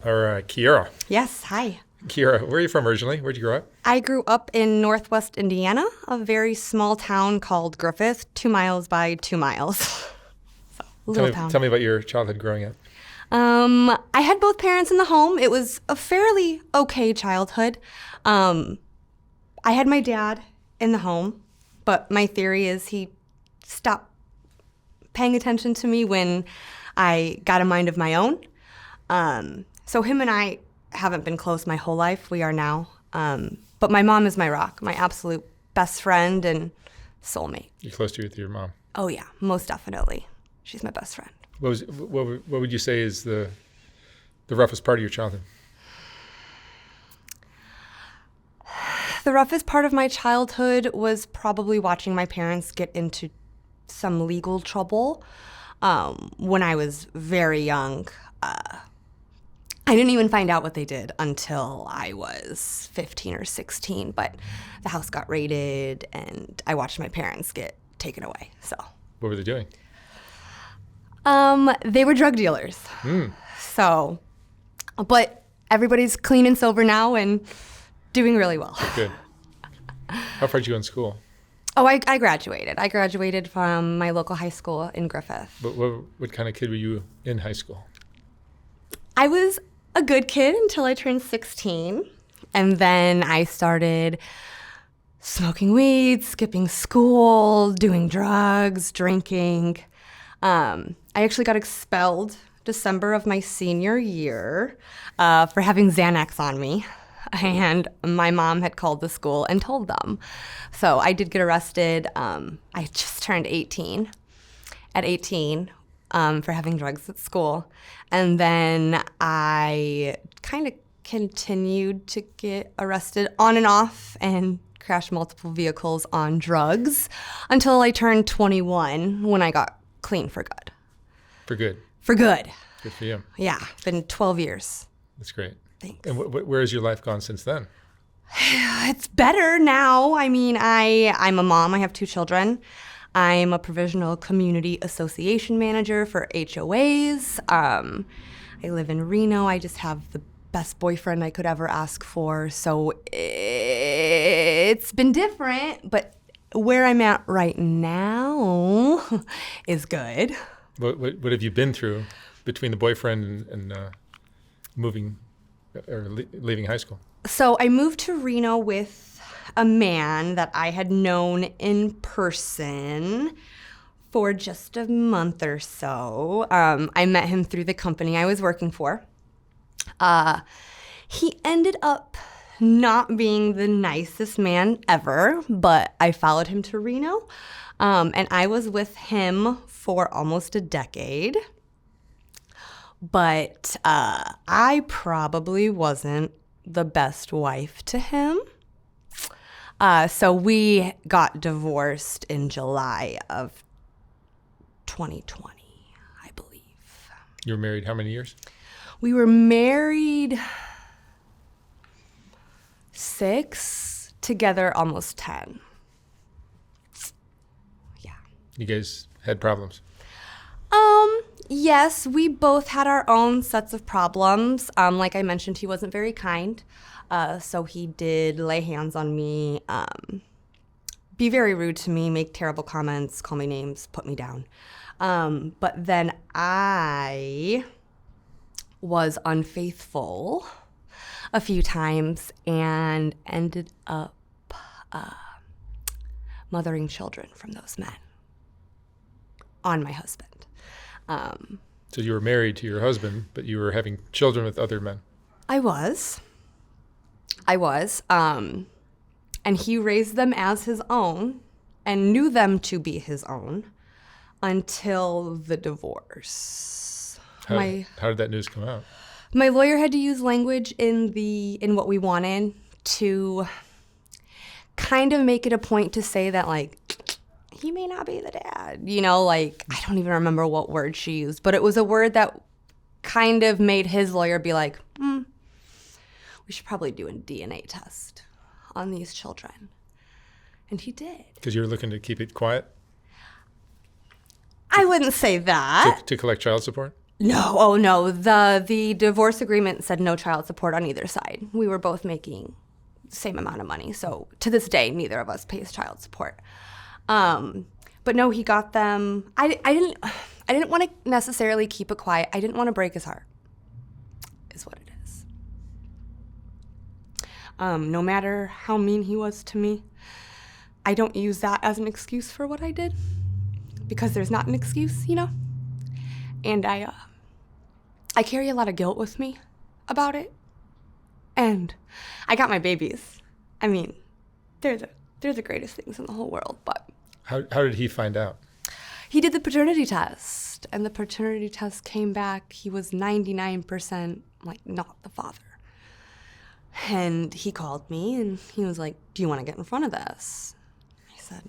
Or Kiera. Yes, hi. Kiera, where are you from originally? Where'd you grow up? I grew up in Northwest Indiana, a very small town called Griffith, 2 miles by 2 miles. So, a little town. Tell me about your childhood growing up. I had both parents in the home. It was a fairly okay childhood. I had my dad in the home, but my theory is he stopped paying attention to me when I got a mind of my own. So him and I haven't been close my whole life. We are now. But my mom is my rock, my absolute best friend and soulmate. You're close to your mom. Oh, yeah, most definitely. What my best friend. What would you say is the roughest part of your childhood? The roughest part of my childhood was probably watching my parents get into some legal trouble when I was very young. I didn't even find out what they did until I was 15 or 16, but the house got raided and I watched my parents get taken away. So what were they doing? They were drug dealers. So, but everybody's clean and sober now and doing really well. Good. How far did you go in school? Oh, I graduated. I graduated from my local high school in Griffith. But what kind of kid were you in high school? I was a good kid until I turned 16. And then I started smoking weed, skipping school, doing drugs, drinking. I actually got expelled December of my senior year for having Xanax on me. And my mom had called the school and told them. So I did get arrested. I just turned 18. At 18, for having drugs at school. And then I kind of continued to get arrested on and off and crash multiple vehicles on drugs until I turned 21 when I got clean for good. For good? For good. Good for you. Yeah, been 12 years. That's great. Thanks. And where has your life gone since then? It's better now. I mean, I'm a mom. I have 2 children. I'm a provisional community association manager for HOAs. I live in Reno. I just have the best boyfriend I could ever ask for. So it's been different, but where I'm at right now is good. What have you been through between the boyfriend and moving or leaving high school? So I moved to Reno with a man that I had known in person for just a month or so. I met him through the company I was working for. He ended up not being the nicest man ever, but I followed him to Reno, and I was with him for almost a decade. But I probably wasn't the best wife to him. So we got divorced in July of 2020, I believe. You were married how many years? We were married 6, together almost 10. Yeah. You guys had problems? Yes, we both had our own sets of problems. Like I mentioned, he wasn't very kind. So he did lay hands on me, be very rude to me, make terrible comments, call me names, put me down. But then I was unfaithful a few times and ended up mothering children from those men on my husband. So you were married to your husband, but you were having children with other men. I was. And he raised them as his own and knew them to be his own until the divorce. How did that news come out? My lawyer had to use language in what we wanted to kind of make it a point to say that, like, he may not be the dad. You know, like, I don't even remember what word she used, but it was a word that kind of made his lawyer be like, we should probably do a DNA test on these children. And he did. Because you were looking to keep it quiet? I wouldn't say that. To collect child support? No, oh no. The divorce agreement said no child support on either side. We were both making the same amount of money. So to this day, neither of us pays child support. But no, he got them. I didn't want to necessarily keep it quiet. I didn't want to break his heart, is what it is. No matter how mean he was to me, I don't use that as an excuse for what I did, because there's not an excuse, you know? And I carry a lot of guilt with me about it. And I got my babies. I mean, they're the greatest things in the whole world, but How did he find out? he did the paternity test, and the paternity test came back. He was 99% like not the father. And he called me and he was like, "Do you want to get in front of this?" I said,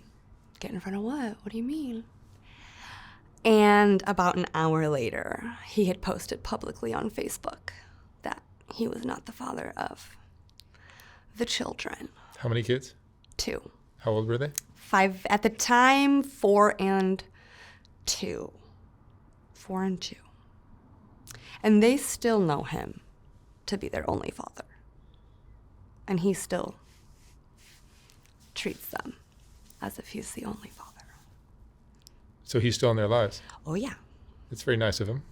"Get in front of what? What do you mean?" And about an hour later, he had posted publicly on Facebook that he was not the father of the children. How many kids? 2. How old were they? 5 at the time, 4 and 2. 4 and 2. And they still know him to be their only father. And he still treats them as if he's the only father. So he's still in their lives. Oh, yeah. It's very nice of him.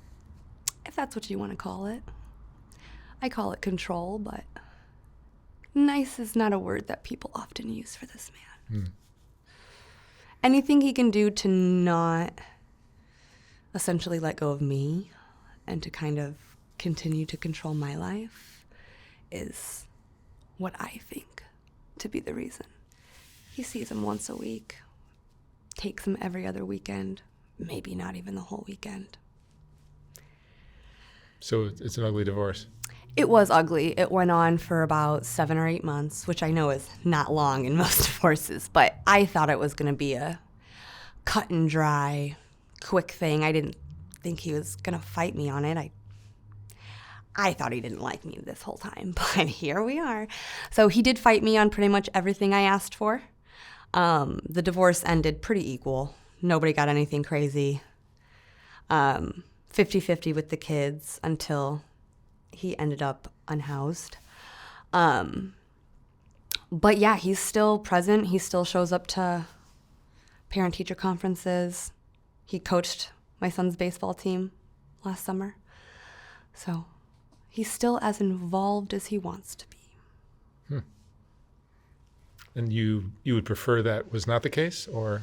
If that's what you want to call it. I call it control, but nice is not a word that people often use for this man. Anything he can do to not essentially let go of me and to kind of continue to control my life is what I think to be the reason. He sees him once a week, takes him every other weekend, maybe not even the whole weekend. So it's an ugly divorce. It was ugly. It went on for about 7 or 8 months, which I know is not long in most divorces, but I thought it was going to be a cut and dry, quick thing. I didn't think he was going to fight me on it. I thought he didn't like me this whole time, but here we are. So he did fight me on pretty much everything I asked for. The divorce ended pretty equal. Nobody got anything crazy. 50-50 with the kids until he ended up unhoused. But yeah, he's still present. He still shows up to parent-teacher conferences. He coached my son's baseball team last summer. So he's still as involved as he wants to be. And you would prefer that was not the case, or?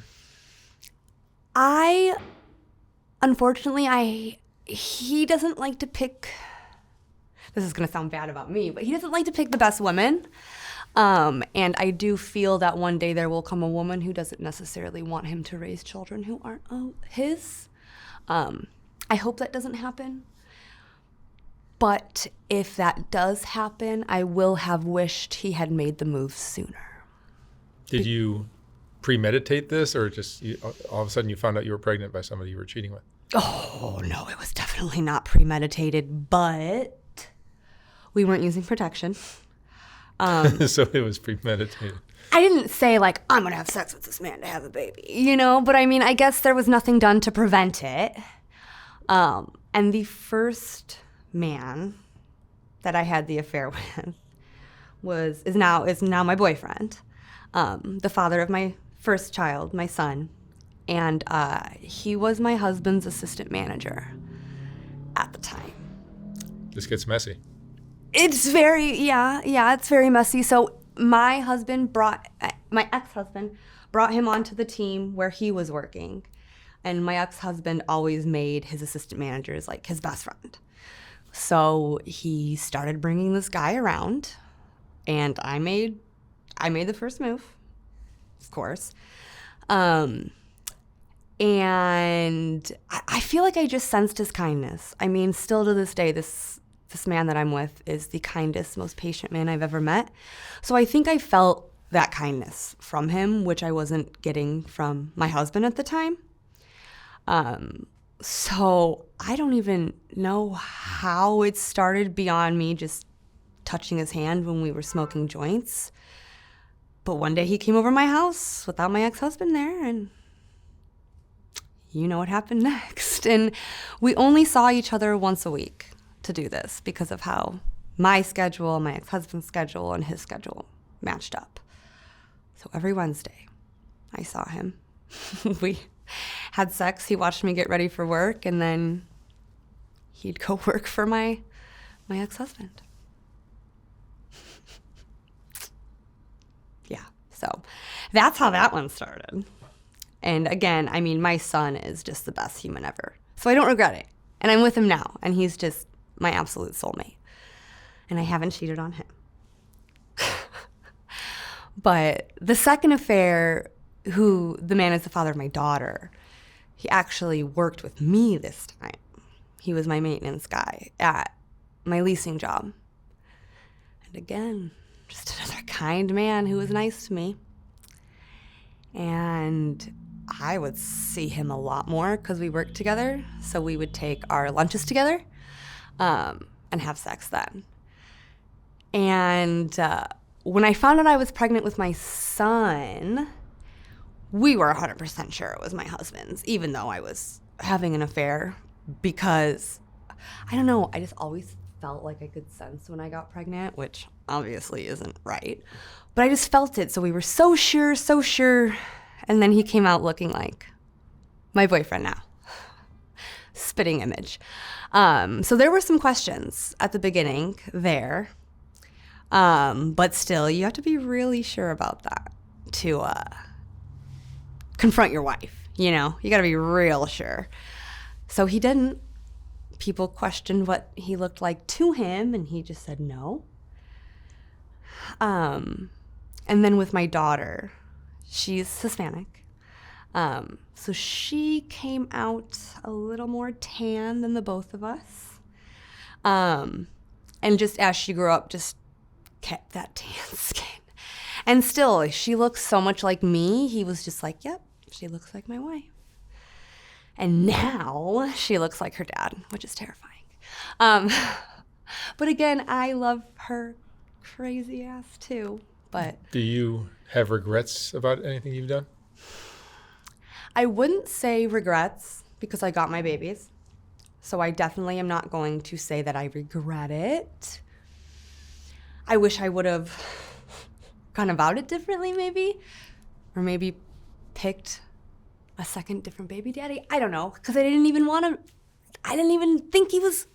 Unfortunately, he doesn't like to pick, this is going to sound bad about me, but he doesn't like to pick the best women. And I do feel that one day there will come a woman who doesn't necessarily want him to raise children who aren't his. I hope that doesn't happen. But if that does happen, I will have wished he had made the move sooner. Did you premeditate this, or just all of a sudden you found out you were pregnant by somebody you were cheating with? Oh, no, it was definitely not premeditated, but we weren't using protection. So it was premeditated. I didn't say, like, I'm going to have sex with this man to have a baby, you know? But, I mean, I guess there was nothing done to prevent it. And the first man that I had the affair with is now my boyfriend, the father of my first child, my son. And he was my husband's assistant manager at the time. This gets messy. It's very, it's very messy. So my ex-husband brought him onto the team where he was working. And my ex-husband always made his assistant managers like his best friend. So he started bringing this guy around, and I made the first move, of course. And I feel like I just sensed his kindness. I mean, still to this day, this man that I'm with is the kindest, most patient man I've ever met. So I think I felt that kindness from him, which I wasn't getting from my husband at the time. So I don't even know how it started beyond me just touching his hand when we were smoking joints. But one day he came over my house without my ex-husband there, and you know what happened next. And we only saw each other once a week to do this because of how my schedule, my ex-husband's schedule, and his schedule matched up. So every Wednesday, I saw him. We had sex. He watched me get ready for work, and then he'd go work for my ex-husband. Yeah, so that's how that one started. And again, I mean, my son is just the best human ever. So I don't regret it. And I'm with him now, and he's just my absolute soulmate. And I haven't cheated on him. But the second affair, who the man is the father of my daughter, he actually worked with me this time. He was my maintenance guy at my leasing job. And again, just another kind man who was nice to me. And I would see him a lot more because we worked together. So we would take our lunches together and have sex then. And when I found out I was pregnant with my son, we were 100% sure it was my husband's, even though I was having an affair, because, I don't know, I just always felt like I could sense when I got pregnant, which obviously isn't right. But I just felt it, so we were so sure. And then he came out looking like my boyfriend now. Spitting image. So there were some questions at the beginning there. But still, you have to be really sure about that to confront your wife, you know? You got to be real sure. So he didn't. People questioned what he looked like to him, and he just said no. And then with my daughter, she's Hispanic. So she came out a little more tan than the both of us. And just as she grew up, just kept that tan skin. And still, she looks so much like me. He was just like, yep, she looks like my wife. And now she looks like her dad, which is terrifying. But again, I love her crazy ass too. But Do you have regrets about anything you've done? I wouldn't say regrets because I got my babies. So I definitely am not going to say that I regret it. I wish I would have gone about it differently maybe. Or maybe picked a second different baby daddy. I don't know, because I didn't even think he was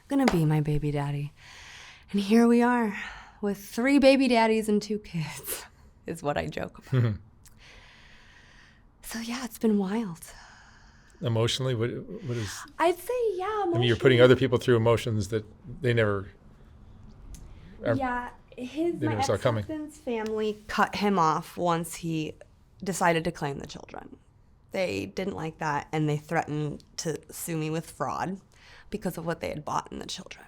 gonna be my baby daddy. And here we are with 3 baby daddies and 2 kids, is what I joke about. So yeah, it's been wild. Emotionally, what is? I'd say, yeah, emotionally. I mean, you're putting other people through emotions that they never. Yeah, my never saw coming. ex-husband's family cut him off once he decided to claim the children. They didn't like that, and they threatened to sue me with fraud because of what they had bought in the children.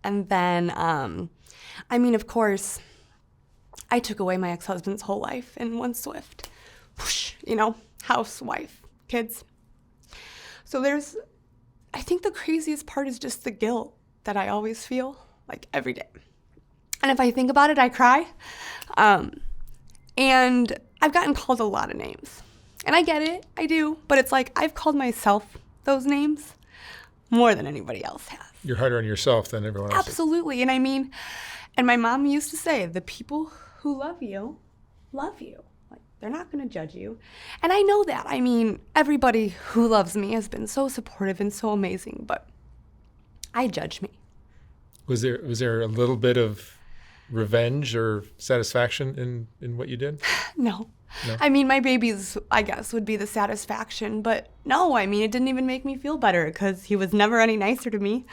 And then, I mean, of course, I took away my ex-husband's whole life in one swift. Whoosh, you know, house, wife, kids. So I think the craziest part is just the guilt that I always feel, like every day. And if I think about it, I cry. And I've gotten called a lot of names. And I get it, I do. But it's like I've called myself those names more than anybody else has. You're harder on yourself than everyone else. Absolutely. And I mean, and my mom used to say, the people who love you. Like, they're not going to judge you. And I know that. I mean, everybody who loves me has been so supportive and so amazing, but I judge me. Was there a little bit of revenge or satisfaction in what you did? No. No? I mean, my babies, I guess, would be the satisfaction, but no, I mean, it didn't even make me feel better because he was never any nicer to me.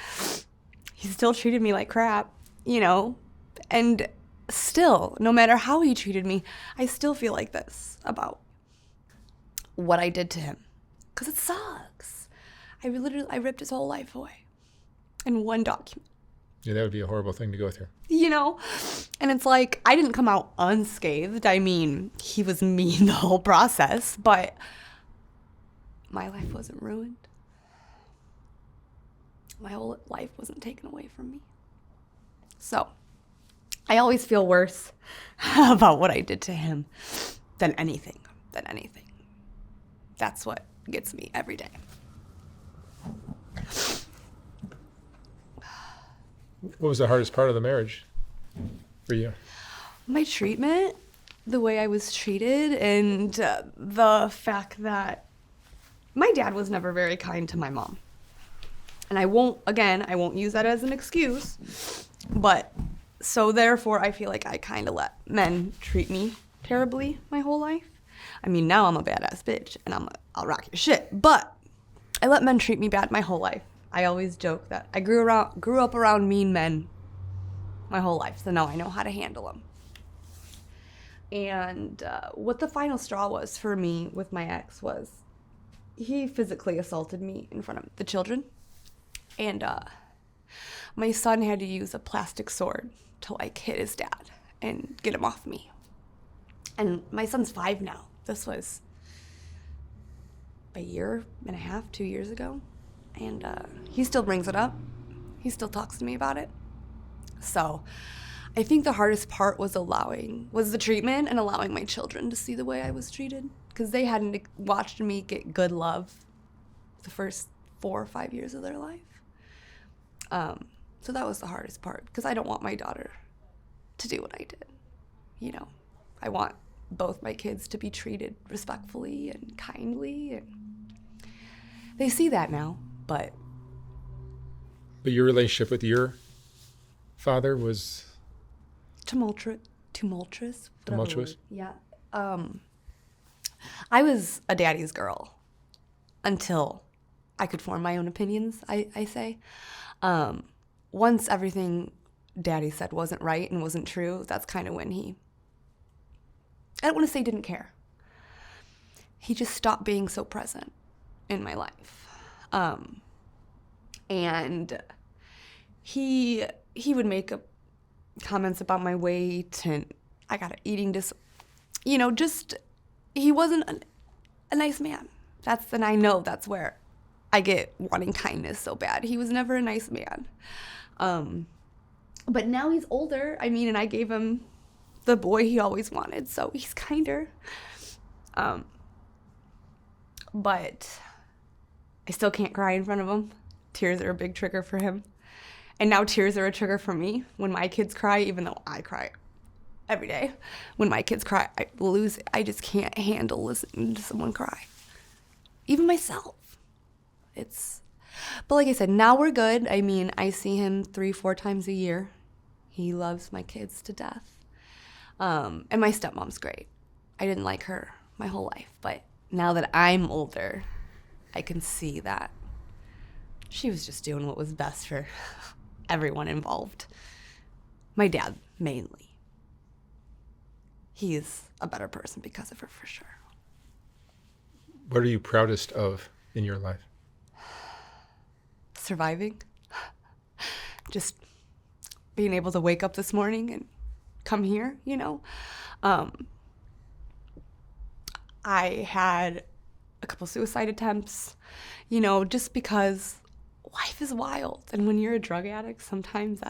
He still treated me like crap, you know, and still, no matter how he treated me, I still feel like this about what I did to him because it sucks. I ripped his whole life away in one document. Yeah, that would be a horrible thing to go through. You know? And it's like, I didn't come out unscathed. I mean, he was mean the whole process, but my life wasn't ruined. My whole life wasn't taken away from me. So, I always feel worse about what I did to him than anything. That's what gets me every day. What was the hardest part of the marriage for you? My treatment, the way I was treated, and the fact that my dad was never very kind to my mom. And I won't use that as an excuse, but so therefore I feel like I kind of let men treat me terribly my whole life. I mean, now I'm a badass bitch and I'll rock your shit, but I let men treat me bad my whole life. I always joke that I grew up around mean men my whole life, so now I know how to handle them. And what the final straw was for me with my ex was he physically assaulted me in front of the children. And my son had to use a plastic sword to like hit his dad and get him off me. And my son's 5 now. This was a year and a half, 2 years ago. And he still brings it up. He still talks to me about it. So I think the hardest part was the treatment and allowing my children to see the way I was treated. Because they hadn't watched me get good love the first 4 or 5 years of their life. So that was the hardest part, because I don't want my daughter to do what I did. You know, I want both my kids to be treated respectfully and kindly, and they see that now, but your relationship with your father was tumultuous. Tumultuous? Yeah. I was a daddy's girl until I could form my own opinions, I say. Once everything daddy said wasn't right and wasn't true, that's kind of when I don't want to say didn't care. He just stopped being so present in my life. And he would make comments about my weight, and I got an eating he wasn't a nice man. And I know that's where I get wanting kindness so bad. He was never a nice man. But now he's older, and I gave him the boy he always wanted, so he's kinder. But I still can't cry in front of him. Tears are a big trigger for him. And now tears are a trigger for me when my kids cry, even though I cry every day. When my kids cry, I lose it. I just can't handle listening to someone cry. Even myself. But like I said, now we're good. I see him 3-4 times a year. He loves my kids to death. And my stepmom's great. I didn't like her my whole life, but now that I'm older, I can see that she was just doing what was best for everyone involved. My dad, mainly. He's a better person because of her, for sure. What are you proudest of in your life? Surviving. Just being able to wake up this morning and come here, I had a couple suicide attempts, just because life is wild. And when you're a drug addict, sometimes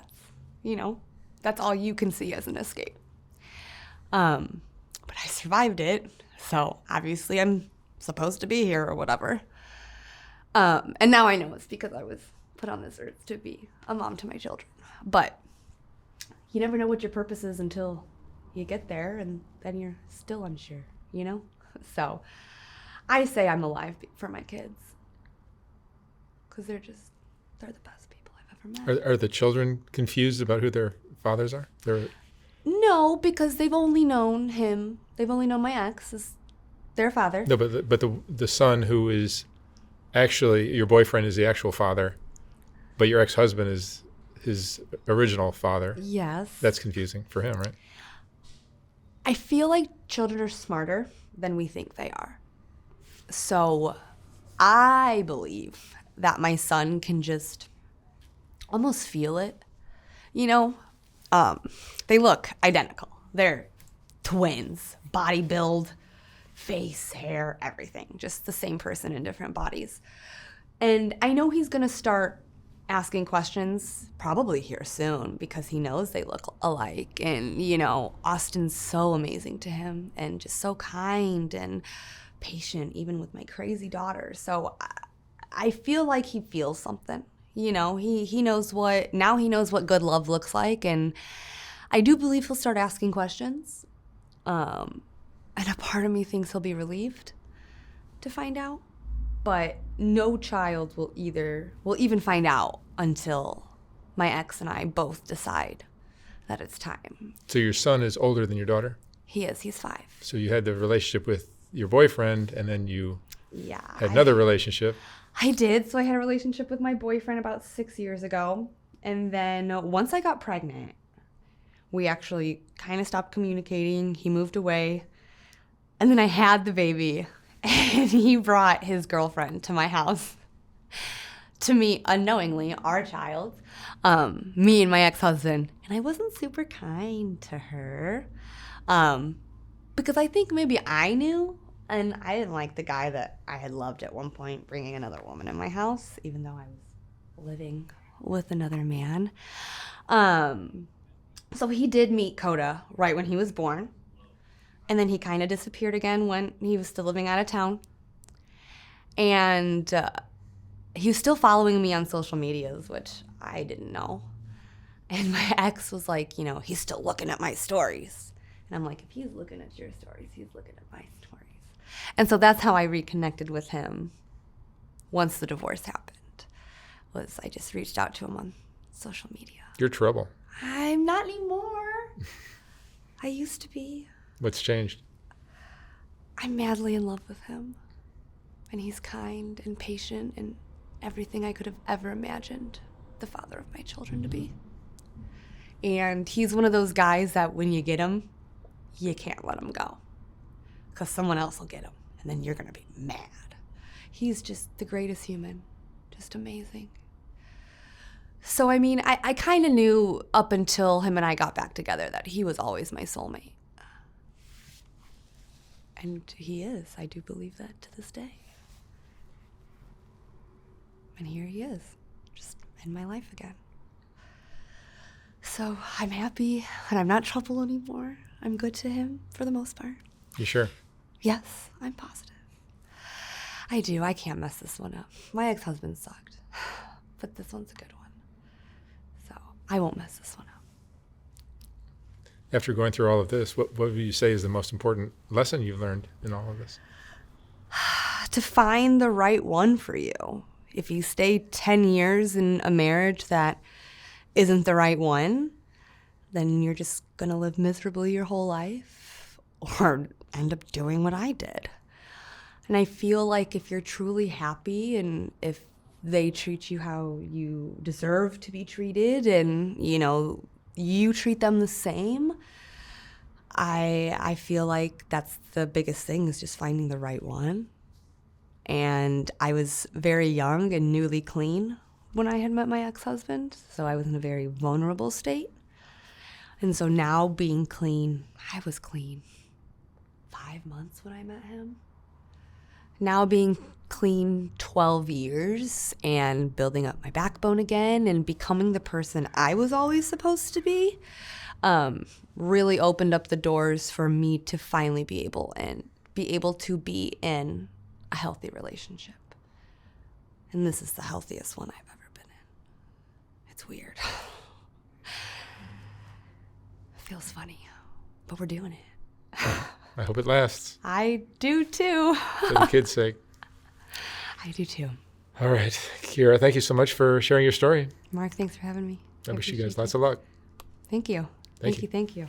that's all you can see as an escape. But I survived it, so obviously I'm supposed to be here or whatever. And now I know it's because I was put on this earth to be a mom to my children. But you never know what your purpose is until you get there, and then you're still unsure, So I say I'm alive for my kids, because they're the best people I've ever met. Are the children confused about who their fathers are? No, because they've only known him. They've only known my ex as their father. No, but the son who is actually your boyfriend is the actual father, but your ex-husband is his original father. Yes. That's confusing for him, right? I feel like children are smarter than we think they are. So I believe that my son can just almost feel it. They look identical. They're twins, body build, face, hair, everything. Just the same person in different bodies. And I know he's going to start asking questions probably here soon, because he knows they look alike. And, Austin's so amazing to him and just so kind and patient even with my crazy daughter. So I feel like he feels something. You know, he knows what good love looks like, and I do believe he'll start asking questions. And a part of me thinks he'll be relieved to find out, but no child will even find out until my ex and I both decide that it's time. So your son is older than your daughter? He is. He's 5. So you had the relationship with your boyfriend, and then you Yeah. had another relationship. I did. So I had a relationship with my boyfriend about 6 years ago. And then once I got pregnant, we actually kind of stopped communicating. He moved away. And then I had the baby. And he brought his girlfriend to my house to meet, unknowingly, our child, me and my ex-husband. And I wasn't super kind to her because I think maybe I knew. And I didn't like the guy that I had loved at one point bringing another woman in my house, even though I was living with another man. So he did meet Coda right when he was born. And then he kind of disappeared again when he was still living out of town. And he was still following me on social medias, which I didn't know. And my ex was like, he's still looking at my stories. And I'm like, if he's looking at your stories, he's looking at my stories. And so that's how I reconnected with him once the divorce happened, was I just reached out to him on social media. You're trouble. I'm not anymore. I used to be. What's changed? I'm madly in love with him. And he's kind and patient and everything I could have ever imagined the father of my children to be. And he's one of those guys that when you get him, you can't let him go. Because someone else will get him, and then you're going to be mad. He's just the greatest human. Just amazing. So, I mean, I kind of knew up until him and I got back together that he was always my soulmate. And he is. I do believe that to this day. And here he is, just in my life again. So I'm happy, and I'm not trouble anymore. I'm good to him for the most part. You sure? Yes, I'm positive. I do. I can't mess this one up. My ex-husband sucked, but this one's a good one. So I won't mess this one up. After going through all of this, what would you say is the most important lesson you've learned in all of this? To find the right one for you. If you stay 10 years in a marriage that isn't the right one, then you're just going to live miserably your whole life or end up doing what I did. And I feel like if you're truly happy and if they treat you how you deserve to be treated and, you treat them the same, I feel like that's the biggest thing, is just finding the right one. And I was very young and newly clean when I had met my ex-husband, so I was in a very vulnerable state. And so now being clean, I was clean 5 months when I met him. Now being clean 12 years and building up my backbone again and becoming the person I was always supposed to be, really opened up the doors for me to finally be able to be in a healthy relationship. And this is the healthiest one I've ever been in. It's weird. It feels funny, but we're doing it. I hope it lasts. I do too. For the kids' sake. I do too. All right. Kira, thank you so much for sharing your story. Mark, thanks for having me. I wish you guys lots of luck. Thank you. Thank you. Thank you.